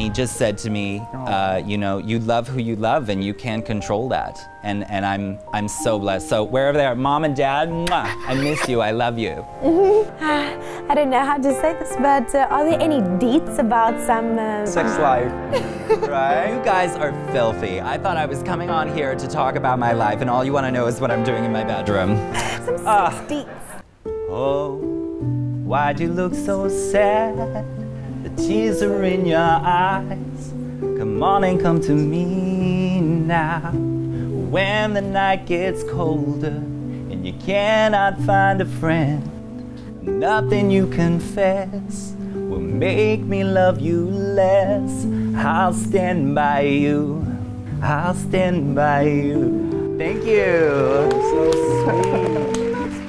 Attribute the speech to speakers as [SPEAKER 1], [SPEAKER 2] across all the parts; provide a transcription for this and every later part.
[SPEAKER 1] he just said to me, you know, you love who you love and you can't control that. And I'm so blessed. So wherever they are, Mom and Dad, mwah, I miss you, I love you.
[SPEAKER 2] I don't know how to say this, but are there any deets about some...
[SPEAKER 3] Sex life, right?
[SPEAKER 1] You guys are filthy. I thought I was coming on here to talk about my life and all you want to know is what I'm doing in my bedroom.
[SPEAKER 2] Some sex deets.
[SPEAKER 1] Oh, why'd you look so sad? The tears are in your eyes. Come on and come to me now. When the night gets colder and you cannot find a friend, nothing you confess will make me love you less. I'll stand by you. I'll stand by you. Thank you. So sweet.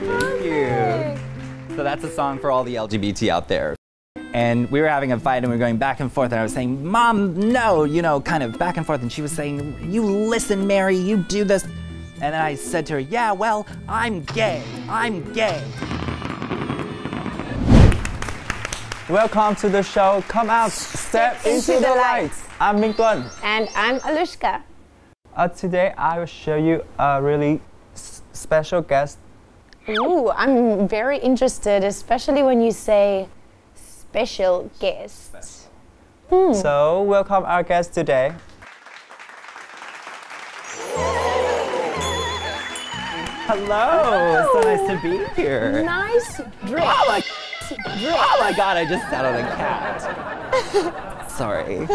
[SPEAKER 1] Thank you. So that's a song for all the LGBT out there. And we were having a fight and we were going back and forth and I was saying, Mom, no, you know, kind of back and forth. And she was saying, you listen, Mary, you do this. And then I said to her, yeah, well, I'm gay. I'm gay.
[SPEAKER 3] Welcome to the show. Come out, step into the light. I'm Minh Tuấn.
[SPEAKER 2] And I'm Alushka.
[SPEAKER 3] Today I will show you a really special guest.
[SPEAKER 2] Ooh, I'm very interested, especially when you say special guest.
[SPEAKER 3] So, welcome our guest today.
[SPEAKER 1] Hello, so nice to be here.
[SPEAKER 2] Nice dress.
[SPEAKER 1] Oh my God, I just sat on a cat. Sorry.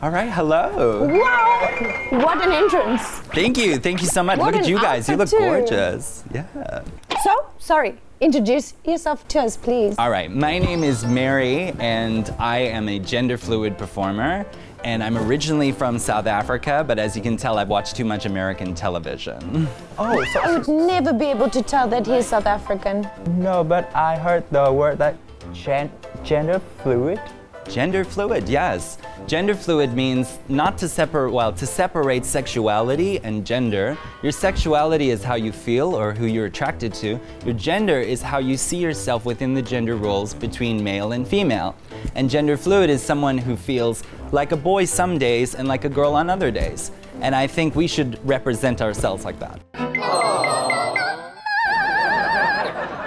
[SPEAKER 1] All right, hello.
[SPEAKER 2] Wow, what an entrance.
[SPEAKER 1] Thank you so much. Look at you guys, you look gorgeous. Yeah.
[SPEAKER 2] So, sorry, introduce yourself to us, please.
[SPEAKER 1] All right, my name is Mary and I am a gender fluid performer. And I'm originally from South Africa, but as you can tell, I've watched too much American television.
[SPEAKER 3] Oh, so
[SPEAKER 2] I would never be able to tell that he's South African.
[SPEAKER 3] no, but I heard the word that gender fluid.
[SPEAKER 1] Gender fluid, yes. Gender fluid means not to separate, well, to separate sexuality and gender. Your sexuality is how you feel or who you're attracted to. Your gender is how you see yourself within the gender roles between male and female. And gender fluid is someone who feels like a boy some days and like a girl on other days. And I think we should represent ourselves like that.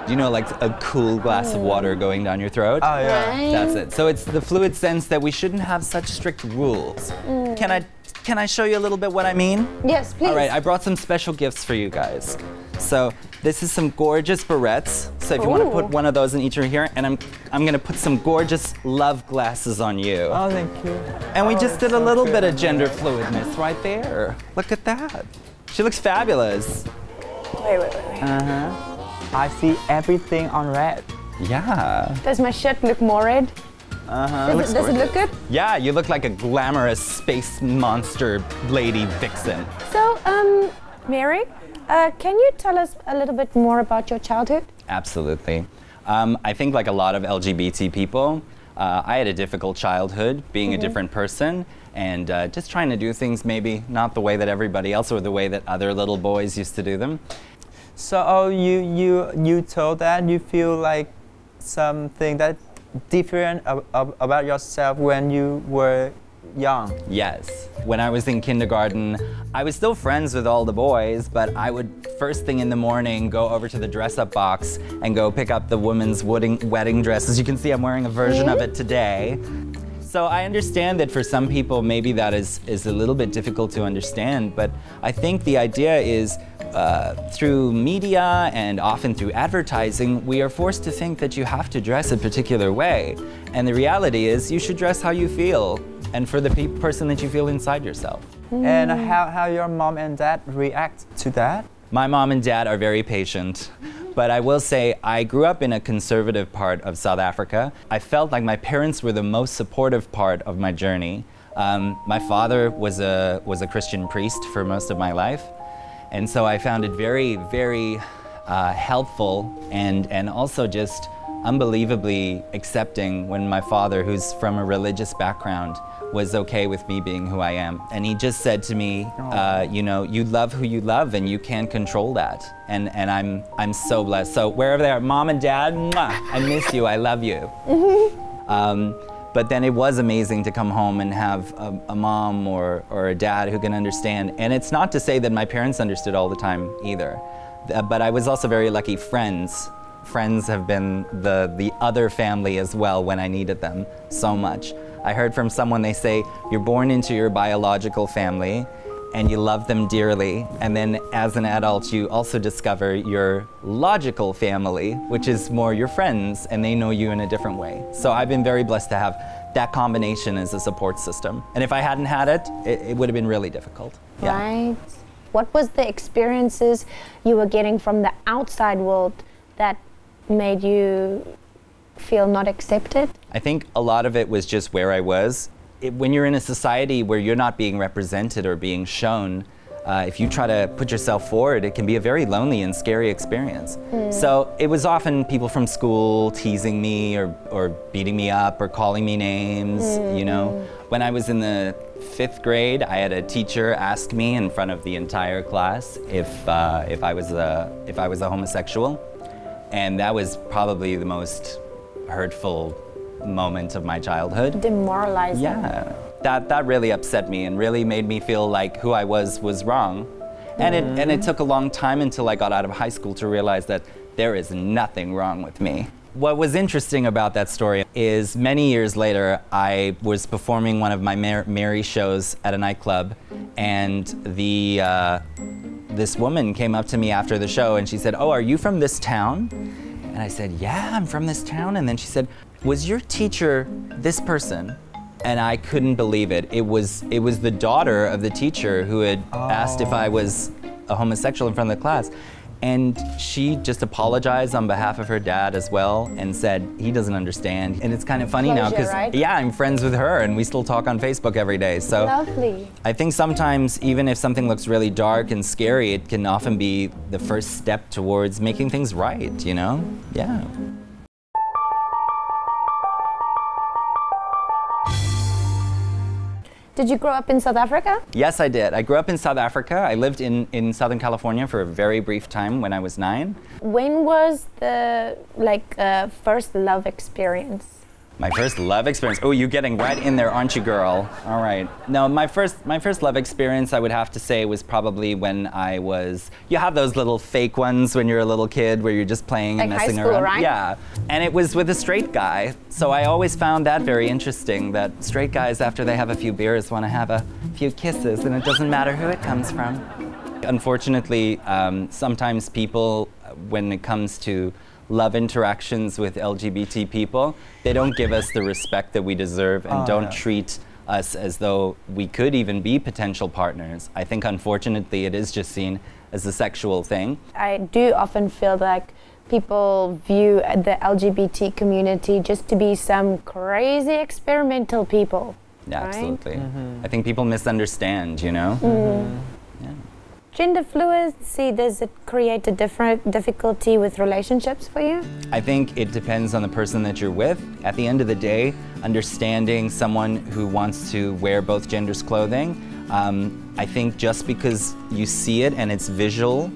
[SPEAKER 1] You know, like a cool glass of water going down your throat?
[SPEAKER 3] Oh, yeah.
[SPEAKER 2] Nice.
[SPEAKER 1] That's it. So it's the fluid sense that we shouldn't have such strict rules. Can I show you a little bit what I mean?
[SPEAKER 2] Yes, please.
[SPEAKER 1] All right, I brought some special gifts for you guys. So this is some gorgeous barrettes. So if you want to put one of those in each of here, and I'm gonna put some gorgeous love glasses on you.
[SPEAKER 3] Oh, thank you.
[SPEAKER 1] And we just did a little bit of gender fluidness right there. Look at that. She looks fabulous.
[SPEAKER 2] Wait.
[SPEAKER 1] Uh-huh.
[SPEAKER 3] I see everything on red.
[SPEAKER 1] Yeah.
[SPEAKER 2] Does my shirt look more red?
[SPEAKER 1] Uh-huh.
[SPEAKER 2] Does it look good?
[SPEAKER 1] Yeah, you look like a glamorous space monster lady vixen.
[SPEAKER 2] So, Mary, can you tell us a little bit more about your childhood?
[SPEAKER 1] Absolutely. I think like a lot of LGBT people, I had a difficult childhood, being a different person, and just trying to do things maybe not the way that everybody else or the way that other little boys used to do them.
[SPEAKER 3] So you told that you feel like something that different about yourself when you were young.
[SPEAKER 1] Yes. When I was in kindergarten, I was still friends with all the boys, but I would first thing in the morning go over to the dress-up box and go pick up the women's wedding dress. As you can see, I'm wearing a version of it today. So I understand that for some people, maybe that is a little bit difficult to understand, but I think the idea is through media and often through advertising, we are forced to think that you have to dress a particular way. And the reality is you should dress how you feel and for the person that you feel inside yourself.
[SPEAKER 3] And how your mom and dad react to that?
[SPEAKER 1] My mom and dad are very patient. But I will say, I grew up in a conservative part of South Africa. I felt like my parents were the most supportive part of my journey. My father was a Christian priest for most of my life. And so I found it very, very helpful and also just unbelievably accepting when my father, who's from a religious background, was okay with me being who I am. And he just said to me, you know, you love who you love and you can't control that. And I'm so blessed. So wherever they are, Mom and Dad, mwah, I miss you, I love you. But then it was amazing to come home and have a mom or a dad who can understand. And it's not to say that my parents understood all the time either. But I was also very lucky. Friends have been the other family as well when I needed them so much. I heard from someone, they say, you're born into your biological family and you love them dearly, and then as an adult you also discover your logical family, which is more your friends, and they know you in a different way. So I've been very blessed to have that combination as a support system. And if I hadn't had it, it would have been really difficult. Yeah.
[SPEAKER 2] Right. What was the experiences you were getting from the outside world that made you feel not accepted?
[SPEAKER 1] I think a lot of it was just where I was. When you're in a society where you're not being represented or being shown, if you try to put yourself forward, it can be a very lonely and scary experience. So it was often people from school teasing me or beating me up or calling me names, you know. When I was in the 5th grade, I had a teacher ask me in front of the entire class if I was a homosexual, and that was probably the most hurtful moment of my childhood.
[SPEAKER 2] Demoralizing.
[SPEAKER 1] Yeah, that really upset me and really made me feel like who I was wrong. And it took a long time until I got out of high school to realize that there is nothing wrong with me. What was interesting about that story is many years later, I was performing one of my Mary shows at a nightclub, and this woman came up to me after the show and she said, "Oh, are you from this town?" And I said, "Yeah, I'm from this town." And then she said, "Was your teacher this person?" And I couldn't believe it. It was the daughter of the teacher who had asked if I was a homosexual in front of the class. And she just apologized on behalf of her dad as well and said, he doesn't understand. And it's kind of funny now because,
[SPEAKER 2] right?
[SPEAKER 1] yeah, I'm friends with her and we still talk on Facebook every day. So
[SPEAKER 2] lovely.
[SPEAKER 1] I think sometimes even if something looks really dark and scary, it can often be the first step towards making things right, you know? Yeah.
[SPEAKER 2] Did you grow up in South Africa?
[SPEAKER 1] Yes, I did. I grew up in South Africa. I lived in Southern California for a very brief time when I was 9.
[SPEAKER 2] When was the first love experience?
[SPEAKER 1] My first love experience. Oh, you're getting right in there, aren't you, girl? All right. No, my first love experience, I would have to say, was probably when I was. You have those little fake ones when you're a little kid, where you're just playing and messing
[SPEAKER 2] high school,
[SPEAKER 1] around.
[SPEAKER 2] Right?
[SPEAKER 1] Yeah, and it was with a straight guy. So I always found that very interesting. That straight guys, after they have a few beers, want to have a few kisses, and it doesn't matter who it comes from. Unfortunately, sometimes people, when it comes to love interactions with LGBT people, they don't give us the respect that we deserve and don't treat us as though we could even be potential partners. I think unfortunately it is just seen as a sexual thing.
[SPEAKER 2] I do often feel like people view the LGBT community just to be some crazy experimental people.
[SPEAKER 1] Yeah,
[SPEAKER 2] right?
[SPEAKER 1] absolutely. I think people misunderstand, you know? Yeah.
[SPEAKER 2] Gender fluency, does it create a different difficulty with relationships for you?
[SPEAKER 1] I think it depends on the person that you're with. At the end of the day, understanding someone who wants to wear both genders' clothing, I think just because you see it and it's visual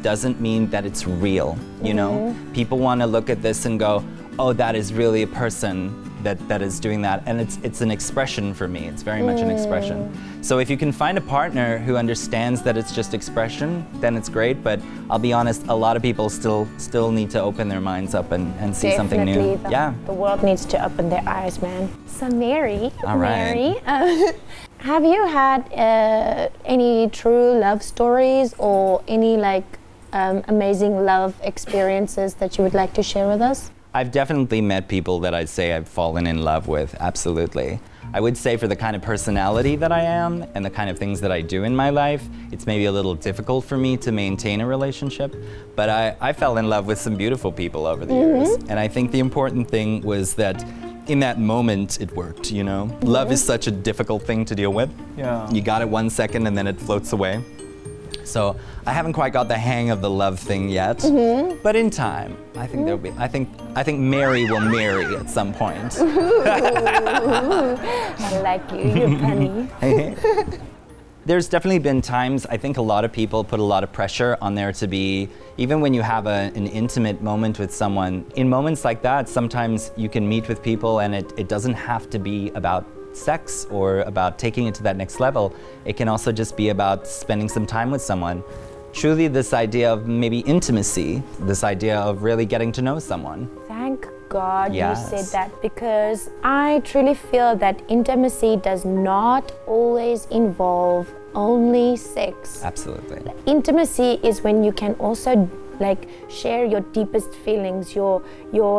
[SPEAKER 1] doesn't mean that it's real, you know? People want to look at this and go, oh, that is really a person that is doing that, and it's an expression for me. It's very much an expression. So if you can find a partner who understands that it's just expression, then it's great, but I'll be honest, a lot of people still need to open their minds up and see something new.
[SPEAKER 2] The world needs to open their eyes, man. So Mary,
[SPEAKER 1] Mary,
[SPEAKER 2] have you had any true love stories or any amazing love experiences that you would like to share with us?
[SPEAKER 1] I've definitely met people that I'd say I've fallen in love with, absolutely. I would say for the kind of personality that I am and the kind of things that I do in my life, it's maybe a little difficult for me to maintain a relationship, but I fell in love with some beautiful people over the years. And I think the important thing was that in that moment, it worked, you know? Love is such a difficult thing to deal with. Yeah. You got it 1 second and then it floats away. So I haven't quite got the hang of the love thing yet, but in time, I think there'll be. I think Mary will marry at some point.
[SPEAKER 2] I like you. You're funny.
[SPEAKER 1] There's definitely been times, I think a lot of people put a lot of pressure on there to be, even when you have an intimate moment with someone, in moments like that, sometimes you can meet with people and it doesn't have to be about sex or about taking it to that next level. It can also just be about spending some time with someone. Truly this idea of maybe intimacy, this idea of really getting to know someone.
[SPEAKER 2] Thank God
[SPEAKER 1] Yes.
[SPEAKER 2] you said that, because I truly feel that intimacy does not always involve only sex.
[SPEAKER 1] Absolutely.
[SPEAKER 2] Intimacy is when you can also like share your deepest feelings, your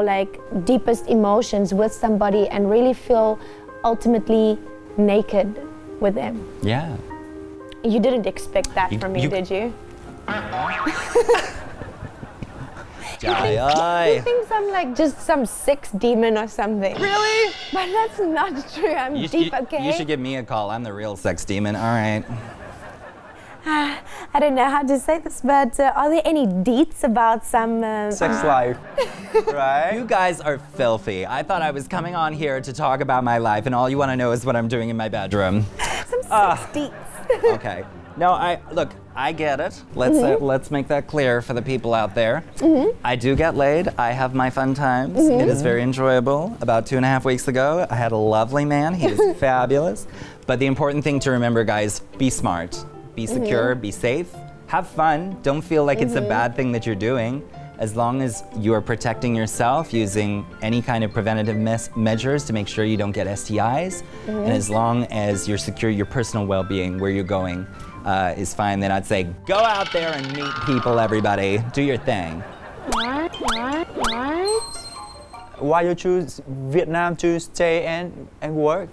[SPEAKER 2] like deepest emotions with somebody and really feel ultimately naked with them.
[SPEAKER 1] Yeah.
[SPEAKER 2] You didn't expect that from me, did you?
[SPEAKER 1] Trời
[SPEAKER 2] He
[SPEAKER 1] ơi.
[SPEAKER 2] thinks I'm like just some sex demon or something.
[SPEAKER 1] Really?
[SPEAKER 2] But that's not true. I'm deep, okay?
[SPEAKER 1] You should give me a call. I'm the real sex demon. All right.
[SPEAKER 2] I don't know how to say this, but are there any deets about some...
[SPEAKER 3] Sex life, right?
[SPEAKER 1] You guys are filthy. I thought I was coming on here to talk about my life, and all you want to know is what I'm doing in my bedroom.
[SPEAKER 2] some sex deets.
[SPEAKER 1] Okay. No, I get it. Let's make that clear for the people out there. I do get laid. I have my fun times. It is very enjoyable. About 2.5 weeks ago, I had a lovely man. He was fabulous. But the important thing to remember, guys, be smart. Be secure, be safe, have fun. Don't feel like it's a bad thing that you're doing. As long as you're protecting yourself using any kind of preventative measures to make sure you don't get STIs, and as long as you're secure your personal well-being, where you're going is fine, then I'd say go out there and meet people, everybody. Do your thing.
[SPEAKER 2] Right.
[SPEAKER 3] Why you choose Vietnam to stay and work?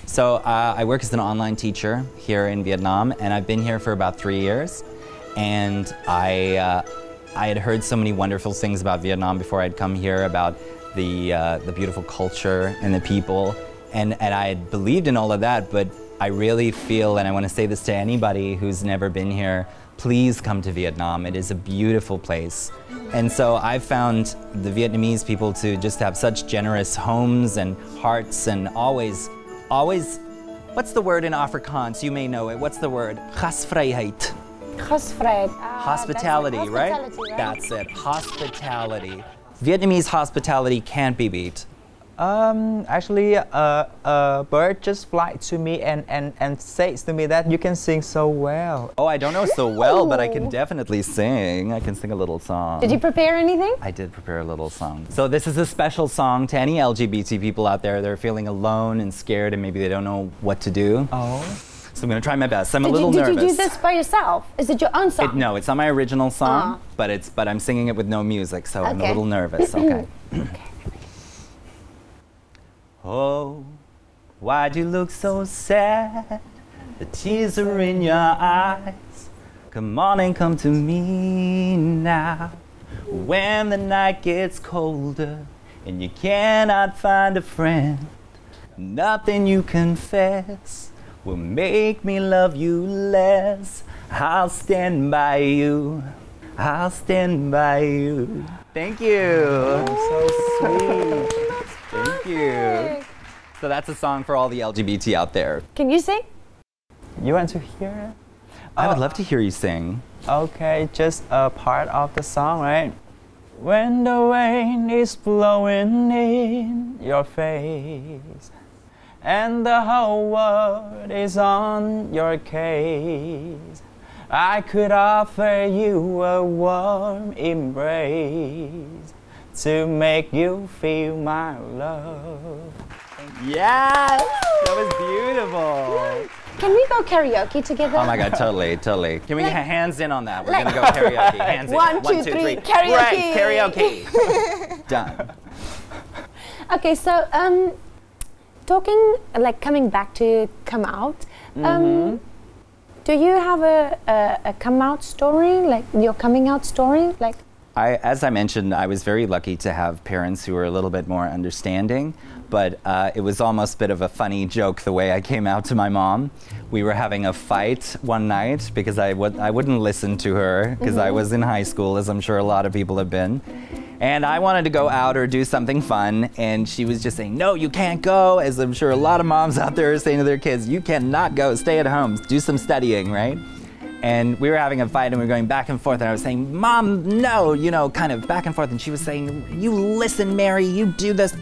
[SPEAKER 1] So I work as an online teacher here in Vietnam, and I've been here for about 3 years. And I had heard so many wonderful things about Vietnam before I'd come here, about the beautiful culture and the people, and I had believed in all of that. But I really feel, and I want to say this to anybody who's never been here, please come to Vietnam. It is a beautiful place. And so I've found the Vietnamese people to just have such generous homes and hearts, and always, what's the word in Afrikaans? You may know it. What's the word? Gastvrijheid.
[SPEAKER 2] Gastvrijheid.
[SPEAKER 1] Hospitality, right? That's it. Hospitality. Vietnamese hospitality can't be beat.
[SPEAKER 3] Actually, a bird just flew to me and says to me that you can sing so well.
[SPEAKER 1] Oh, I don't know so well, but I can definitely sing. I can sing a little song.
[SPEAKER 2] Did you prepare anything?
[SPEAKER 1] I did prepare a little song. So this is a special song to any LGBT people out there that are feeling alone and scared and maybe they don't know what to do.
[SPEAKER 3] Oh.
[SPEAKER 1] So I'm going to try my best. I'm a little nervous.
[SPEAKER 2] Did you do this by yourself? Is it your own song?
[SPEAKER 1] No, it's not my original song, but I'm singing it with no music, so I'm a little nervous. Okay. Oh, why'd you look so sad? The tears are in your eyes. Come on and come to me now. When the night gets colder and you cannot find a friend, nothing you confess will make me love you less. I'll stand by you. I'll stand by you. Thank you.
[SPEAKER 3] So sweet.
[SPEAKER 1] Thank you. So that's a song for all the LGBT out there.
[SPEAKER 2] Can you sing?
[SPEAKER 3] You want to hear it?
[SPEAKER 1] I would love to hear you sing.
[SPEAKER 3] Okay, just a part of the song, right? When the rain is blowing in your face and the whole world is on your case, I could offer you a warm embrace to make you feel my love.
[SPEAKER 1] Yes! That was beautiful.
[SPEAKER 2] Can we go karaoke together?
[SPEAKER 1] Oh my God, totally. Can we get hands in on that? We're gonna go karaoke. Hands in.
[SPEAKER 2] 1, 2, 3, karaoke.
[SPEAKER 1] Right, karaoke. Done.
[SPEAKER 2] Okay, so talking, like coming back to come out, do you have a come out story, like your coming out story? Like,
[SPEAKER 1] As I mentioned, I was very lucky to have parents who were a little bit more understanding, but it was almost a bit of a funny joke the way I came out to my mom. We were having a fight one night because I wouldn't listen to her because I was in high school, as I'm sure a lot of people have been. And I wanted to go out or do something fun, and she was just saying, no, you can't go, as I'm sure a lot of moms out there are saying to their kids, you cannot go, stay at home, do some studying, right? And we were having a fight and we were going back and forth, and I was saying, Mom, no, you know, kind of back and forth, and she was saying, you listen, Mary, you do this.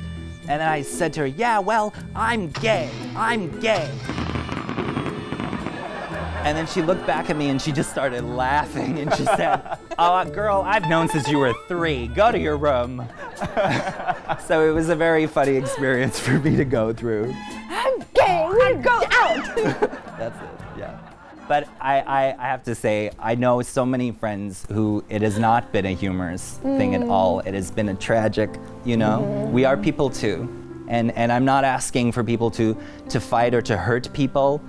[SPEAKER 1] And then I said to her, yeah, well, I'm gay. And then she looked back at me and she just started laughing and she said, oh, girl, I've known since you were 3. Go to your room. So it was a very funny experience for me to go through.
[SPEAKER 2] I'm gay, we go out.
[SPEAKER 1] That's it, yeah. But I have to say, I know so many friends who it has not been a humorous thing at all. It has been a tragic, you know. We are people too. And I'm not asking for people to fight or to hurt people,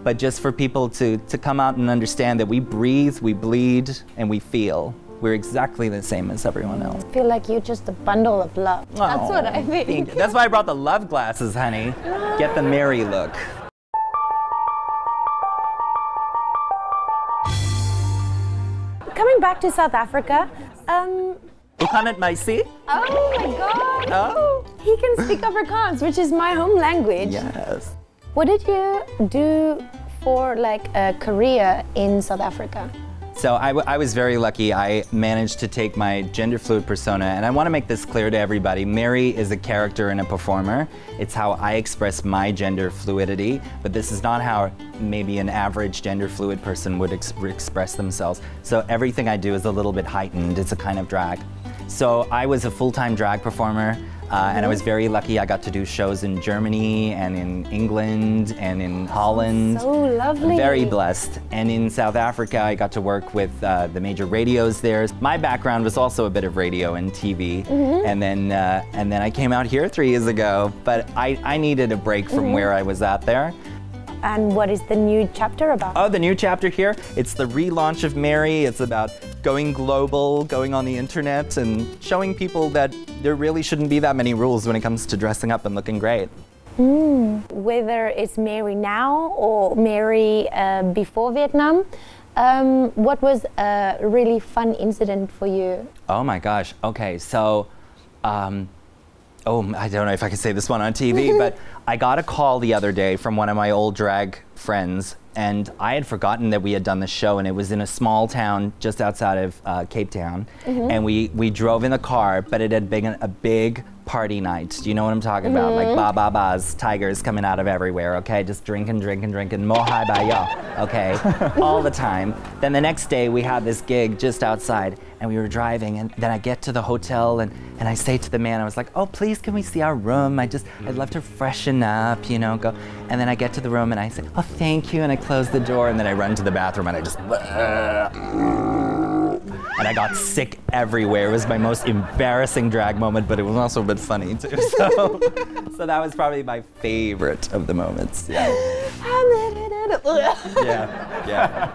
[SPEAKER 1] but just for people to come out and understand that we breathe, we bleed, and we feel. We're exactly the same as everyone else.
[SPEAKER 2] I feel like you're just a bundle of love.
[SPEAKER 1] Oh,
[SPEAKER 2] that's what I think.
[SPEAKER 1] That's why I brought the love glasses, honey. Get the Mary look.
[SPEAKER 2] Coming back to South Africa,
[SPEAKER 1] Ukanet Maisi?
[SPEAKER 2] oh my God!
[SPEAKER 1] Oh.
[SPEAKER 2] He can speak Afrikaans, which is my home language.
[SPEAKER 1] Yes.
[SPEAKER 2] What did you do for like a career in South Africa?
[SPEAKER 1] So I was very lucky. I managed to take my gender fluid persona, and I want to make this clear to everybody. Mary is a character and a performer. It's how I express my gender fluidity, but this is not how maybe an average gender fluid person would express themselves. So everything I do is a little bit heightened. It's a kind of drag. So I was a full-time drag performer. And I was very lucky. I got to do shows in Germany and in England and in Holland.
[SPEAKER 2] So lovely.
[SPEAKER 1] Very blessed. And in South Africa, I got to work with the major radios there. My background was also a bit of radio and TV. And then I came out here 3 years ago. But I needed a break from where I was at there.
[SPEAKER 2] And what is the new chapter about?
[SPEAKER 1] Oh, the new chapter here, it's the relaunch of Mary. It's about going global, going on the internet, and showing people that there really shouldn't be that many rules when it comes to dressing up and looking great.
[SPEAKER 2] Whether it's Mary now or Mary before Vietnam, what was a really fun incident for you?
[SPEAKER 1] Oh my gosh, okay, so, I don't know if I can say this one on TV, but I got a call the other day from one of my old drag friends, and I had forgotten that we had done the show, and it was in a small town just outside of Cape Town, and we drove in the car, but it had been a big party night. Do you know what I'm talking about? Like ba-ba-bas, tigers coming out of everywhere, okay? Just drinking, mo hai ba ya, okay? All the time. Then the next day we had this gig just outside, and we were driving, and then I get to the hotel, and I say to the man, I was like, oh, please, can we see our room? I'd love to freshen up, you know, go. And then I get to the room, and I say, oh, thank you, and I close the door, and then I run to the bathroom, and I just, and I got sick everywhere. It was my most embarrassing drag moment, but it was also a bit funny, too. So that was probably my favorite of the moments, yeah. Yeah.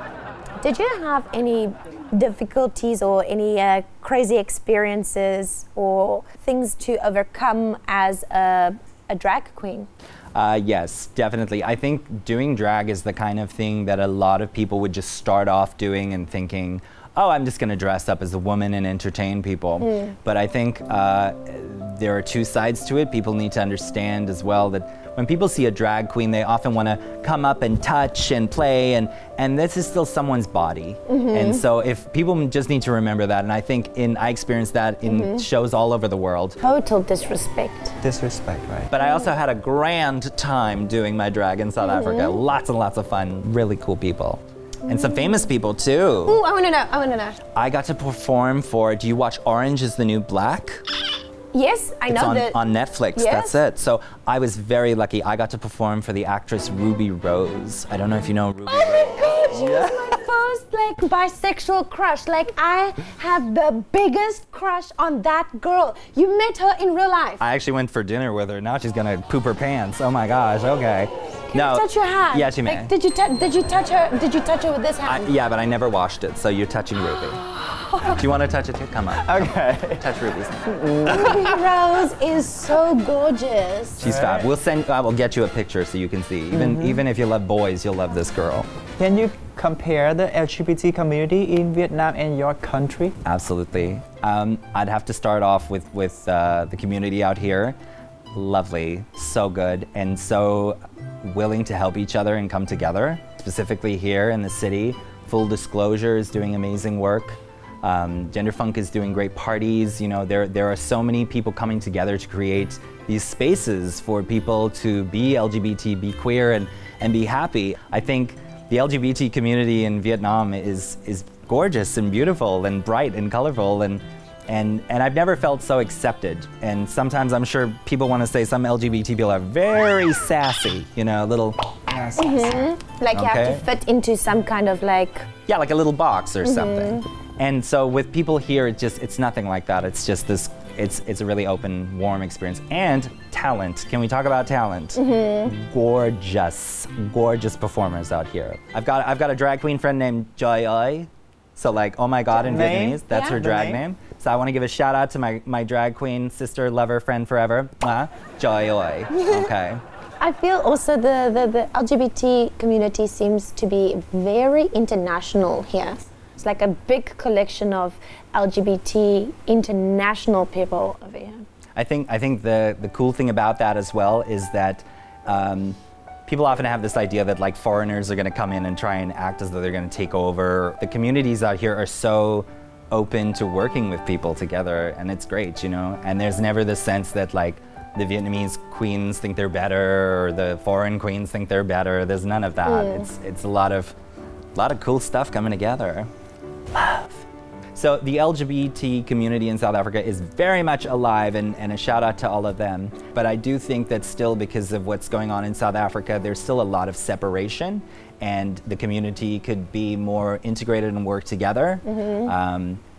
[SPEAKER 2] Did you have any difficulties or any crazy experiences or things to overcome as a drag queen?
[SPEAKER 1] Yes, definitely. I think doing drag is the kind of thing that a lot of people would just start off doing and thinking, oh, I'm just going to dress up as a woman and entertain people. But I think there are 2 sides to it. People need to understand as well that when people see a drag queen, they often want to come up and touch and play, and this is still someone's body. And so if people just need to remember that, and I think I experienced that in shows all over the world.
[SPEAKER 2] Total disrespect.
[SPEAKER 3] Disrespect, right?
[SPEAKER 1] But I also had a grand time doing my drag in South Africa. Lots and lots of fun, really cool people. And some famous people too.
[SPEAKER 2] Ooh, I want to know.
[SPEAKER 1] I got to perform for, do you watch Orange is the New Black?
[SPEAKER 2] Yes, I know that.
[SPEAKER 1] It's on Netflix,
[SPEAKER 2] yes.
[SPEAKER 1] That's it. So I was very lucky. I got to perform for the actress Ruby Rose. I don't know if you know Ruby Rose.
[SPEAKER 2] Oh my God, she was my first like bisexual crush. Like I had the biggest crush on that girl. You met her in real life.
[SPEAKER 1] I actually went for dinner with her. Now she's gonna poop her pants. Oh my gosh, okay.
[SPEAKER 2] Can I touch your hand?
[SPEAKER 1] Yes, you may.
[SPEAKER 2] Like, did you touch her? Did you touch her with this hand?
[SPEAKER 1] Yeah, but I never washed it, so you're touching Ruby. Do you want to touch it too? Come on.
[SPEAKER 3] Okay.
[SPEAKER 1] Touch Ruby's.
[SPEAKER 2] Ruby Rose is so gorgeous.
[SPEAKER 1] She's fab. We'll get you a picture so you can see. Even if you love boys, you'll love this girl.
[SPEAKER 3] Can you compare the LGBT community in Vietnam and your country?
[SPEAKER 1] Absolutely. I'd have to start off with the community out here. Lovely, so good, and so willing to help each other and come together. Specifically here in the city, Full Disclosure is doing amazing work. Gender Funk is doing great parties. You know, there are so many people coming together to create these spaces for people to be LGBT, be queer, and be happy. I think the LGBT community in Vietnam is gorgeous and beautiful and bright and colorful, and I've never felt so accepted. And sometimes I'm sure people want to say some LGBT people are very sassy, you know, a little sassy.
[SPEAKER 2] Like you have to fit into some kind of like...
[SPEAKER 1] Yeah, like a little box or something. And so with people here, it's nothing like that. It's just this, it's a really open, warm experience. And talent. Can we talk about talent? Gorgeous, gorgeous performers out here. I've got a drag queen friend named Joy. So like, oh my God in Vietnamese, that's her drag name. So I want to give a shout out to my drag queen sister, lover, friend forever, Joy. Okay.
[SPEAKER 2] I feel also the LGBT community seems to be very international here. It's like a big collection of LGBT international people over here. I
[SPEAKER 1] think the cool thing about that as well is that people often have this idea that like foreigners are going to come in and try and act as though they're going to take over. The communities out here are so open to working with people together, and it's great, you know. And there's never this sense that like the Vietnamese queens think they're better or the foreign queens think they're better. There's none of that. It's a lot of cool stuff coming together. Love. So the LGBT community in South Africa is very much alive, and a shout out to all of them. But I do think that still, because of what's going on in South Africa, there's still a lot of separation, and the community could be more integrated and work together.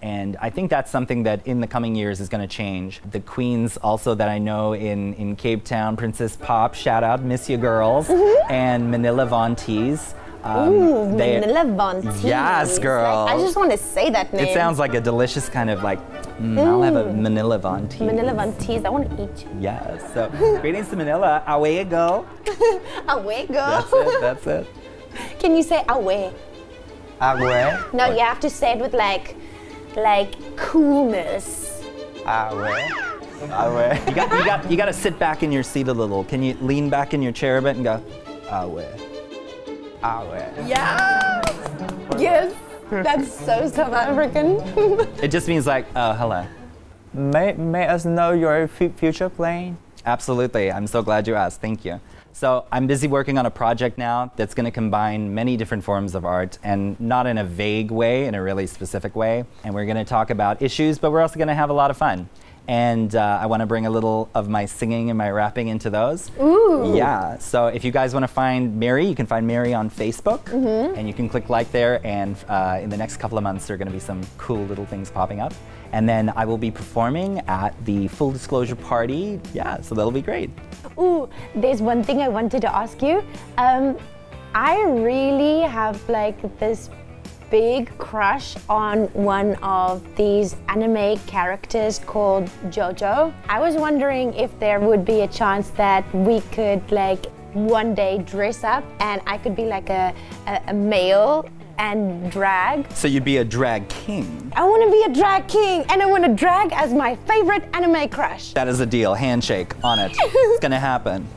[SPEAKER 1] And I think that's something that in the coming years is going to change. The queens also that I know in Cape Town, Princess Pop, shout out, miss you girls, and Manila Von Tees.
[SPEAKER 2] Manila Von Tees.
[SPEAKER 1] Yes, girl.
[SPEAKER 2] Like, I just want to say that name.
[SPEAKER 1] It sounds like a delicious kind of like, I'll have a Manila Von Tees.
[SPEAKER 2] Manila Von Tees, I want to eat you.
[SPEAKER 1] Yes, so greetings to Manila. Away you go.
[SPEAKER 2] Away go.
[SPEAKER 1] That's it.
[SPEAKER 2] Can you say away?
[SPEAKER 3] Away?
[SPEAKER 2] No, you have to say it with like coolness.
[SPEAKER 3] Away. Away.
[SPEAKER 1] You got to sit back in your seat a little. Can you lean back in your chair a bit and go, away. Away.
[SPEAKER 2] Yes! Yes! That's so South African.
[SPEAKER 1] It just means like, oh, hello.
[SPEAKER 3] May us know your future plan?
[SPEAKER 1] Absolutely. I'm so glad you asked. Thank you. So I'm busy working on a project now that's going to combine many different forms of art, and not in a vague way, in a really specific way. And we're going to talk about issues, but we're also going to have a lot of fun. And I want to bring a little of my singing and my rapping into those.
[SPEAKER 2] Ooh.
[SPEAKER 1] Yeah, so if you guys want to find Mary, you can find Mary on Facebook, and you can click like there, and in the next couple of months there are going to be some cool little things popping up. And then I will be performing at the Full Disclosure party. Yeah, so that'll be great.
[SPEAKER 2] Ooh, there's one thing I wanted to ask you. I really have like this big crush on one of these anime characters called JoJo. I was wondering if there would be a chance that we could like one day dress up and I could be like a male and drag.
[SPEAKER 1] So you'd be a drag king?
[SPEAKER 2] I want to be a drag king, and I want to drag as my favorite anime crush.
[SPEAKER 1] That is a deal. Handshake on it. It's gonna happen.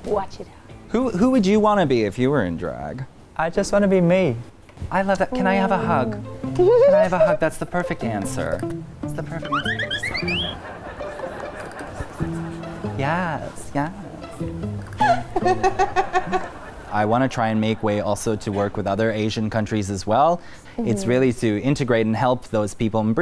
[SPEAKER 2] Watch it out.
[SPEAKER 1] Who would you want to be if you were in drag?
[SPEAKER 3] I just want to be me.
[SPEAKER 1] I love that. Can I have a hug? Can I have a hug? That's the perfect answer. That's the perfect answer. Yes, yes. I want to try and make way also to work with other Asian countries as well. It's really to integrate and help those people and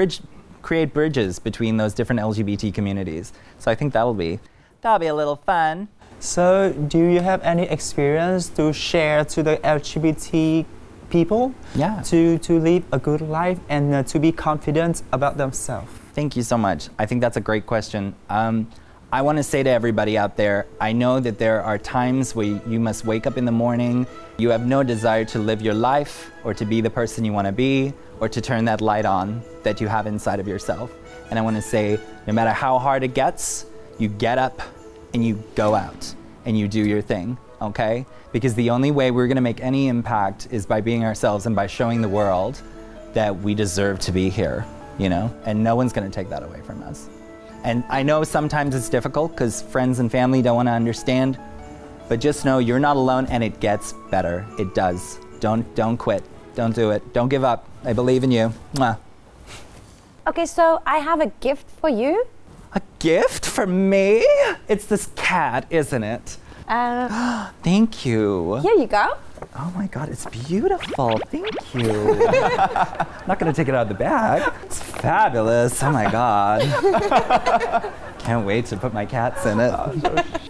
[SPEAKER 1] create bridges between those different LGBT communities. So I think that'll be a little fun.
[SPEAKER 3] So do you have any experience to share to the LGBT people?
[SPEAKER 1] Yeah.
[SPEAKER 3] To live a good life and to be confident about themselves?
[SPEAKER 1] Thank you so much. I think that's a great question. I want to say to everybody out there, I know that there are times where you must wake up in the morning, you have no desire to live your life or to be the person you want to be or to turn that light on that you have inside of yourself. And I want to say, no matter how hard it gets, you get up and you go out and you do your thing, okay? Because the only way we're going to make any impact is by being ourselves and by showing the world that we deserve to be here, you know? And no one's going to take that away from us. And I know sometimes it's difficult because friends and family don't want to understand, but just know you're not alone and it gets better. It does. Don't quit. Don't do it. Don't give up. I believe in you. Mwah.
[SPEAKER 2] Okay, so I have a gift for you.
[SPEAKER 1] A gift for me? It's this cat, isn't it? Thank you.
[SPEAKER 2] Here you go.
[SPEAKER 1] Oh my God, it's beautiful. Thank you. I'm not gonna take it out of the bag. It's fabulous. Oh my God. Can't wait to put my cats in it.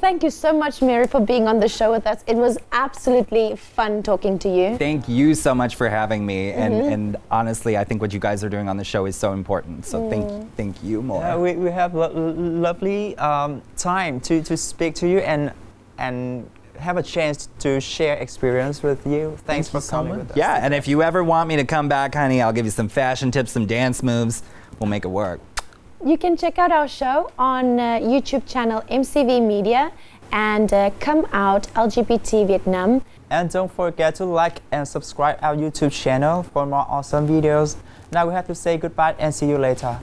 [SPEAKER 2] Thank you so much, Mary, for being on the show with us. It was absolutely fun talking to you.
[SPEAKER 1] Thank you so much for having me. And honestly, I think what you guys are doing on the show is so important. So thank you more.
[SPEAKER 3] Yeah, we have lovely time to speak to you and have a chance to share experience with you. Thanks for coming with us.
[SPEAKER 1] Yeah, and if you ever want me to come back, honey, I'll give you some fashion tips, some dance moves. We'll make it work.
[SPEAKER 2] You can check out our show on YouTube channel MCVMedia and Come Out LGBT Vietnam.
[SPEAKER 3] And don't forget to like and subscribe our YouTube channel for more awesome videos. Now we have to say goodbye and see you later.